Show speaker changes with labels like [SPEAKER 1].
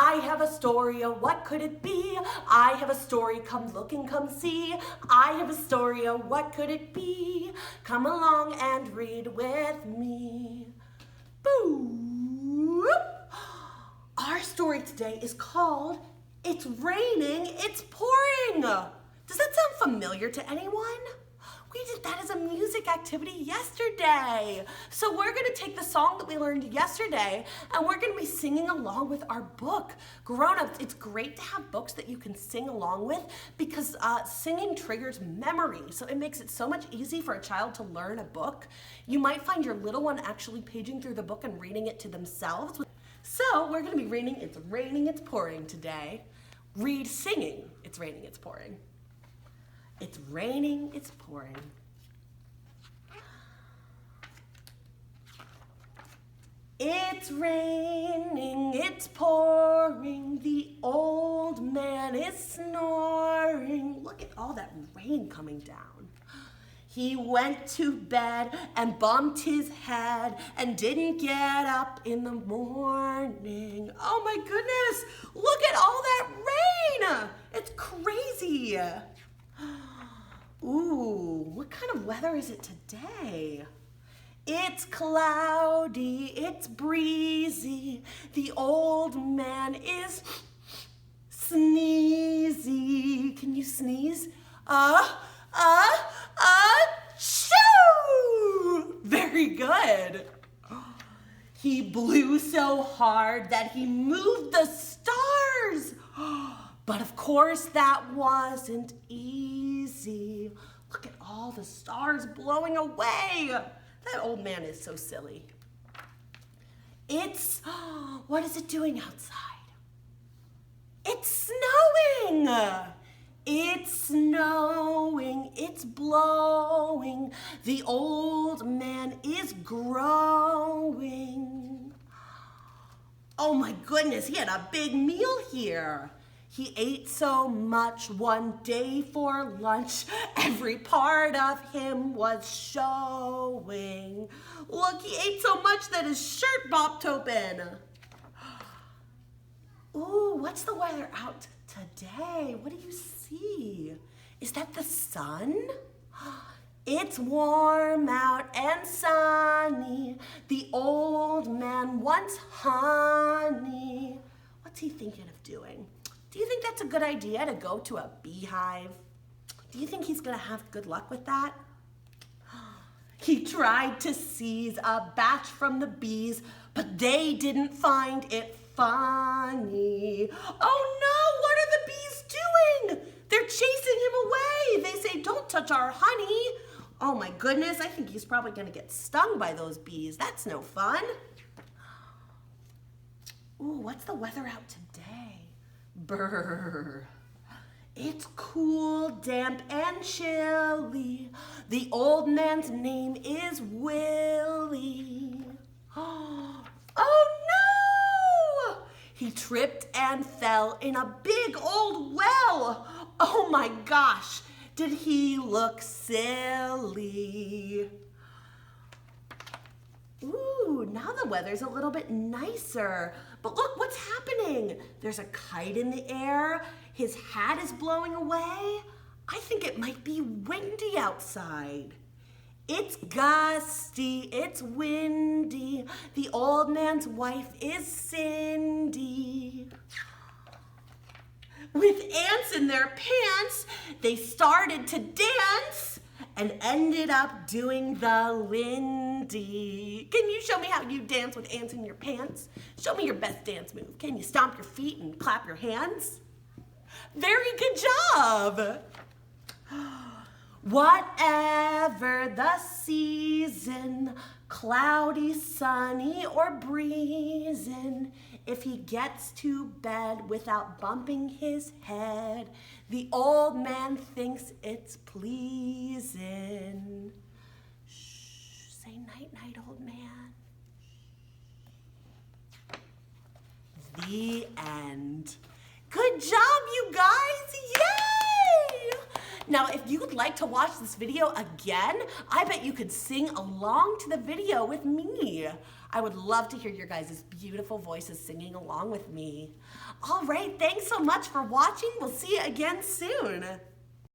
[SPEAKER 1] I have a story, oh, what could it be? I have a story, come look and come see. I have a story, oh, what could it be? Come along and read with me. Boo! Our story today is called It's Raining, It's Pouring. Does that sound familiar to anyone? We did that as a music activity yesterday. So we're gonna take the song that we learned yesterday and we're gonna be singing along with our book. Grown-ups, it's great to have books that you can sing along with because singing triggers memory. So it makes it so much easier for a child to learn a book. You might find your little one actually paging through the book and reading it to themselves. So we're gonna be reading It's Raining, It's Pouring today. Read singing, It's Raining, It's Pouring. It's raining, it's pouring. It's raining, it's pouring. The old man is snoring. Look at all that rain coming down. He went to bed and bumped his head and didn't get up in the morning. Oh my goodness, look at all that rain. It's crazy. Ooh, what kind of weather is it today? It's cloudy, it's breezy. The old man is sneezy. Can you sneeze? Shoo! Very good. He blew so hard that he moved the stars. But of course that wasn't easy. Look at all the stars blowing away. That old man is so silly. What is it doing outside? It's snowing. It's snowing, it's blowing. The old man is growing. Oh my goodness, he had a big meal here. He ate so much one day for lunch, every part of him was showing. Look, he ate so much that his shirt bopped open. Ooh, what's the weather out today? What do you see? Is that the sun? It's warm out and sunny. The old man wants honey. What's he thinking of doing? Do you think that's a good idea to go to a beehive? Do you think he's gonna have good luck with that? He tried to seize a batch from the bees, but they didn't find it funny. Oh no, what are the bees doing? They're chasing him away. They say, don't touch our honey. Oh my goodness, I think he's probably gonna get stung by those bees. That's no fun. Ooh, what's the weather out today? Brr. It's cool, damp, and chilly. The old man's name is Willie. Oh no! He tripped and fell in a big old well. Oh my gosh, did he look silly? Ooh, now the weather's a little bit nicer. But look, what's happening? There's a kite in the air. His hat is blowing away. I think it might be windy outside. It's gusty, it's windy. The old man's wife is Cindy. With ants in their pants, they started to dance and ended up doing the Lindy. Can you show me how you dance with ants in your pants? Show me your best dance move. Can you stomp your feet and clap your hands? Very good job. Whatever the season, cloudy, sunny, or breezing, if he gets to bed without bumping his head, the old man thinks it's pleasing. Shh, say night-night, old man. The end. Good job, you guys, yay! Now, if you would like to watch this video again, I bet you could sing along to the video with me. I would love to hear your guys' beautiful voices singing along with me. All right, thanks so much for watching. We'll see you again soon.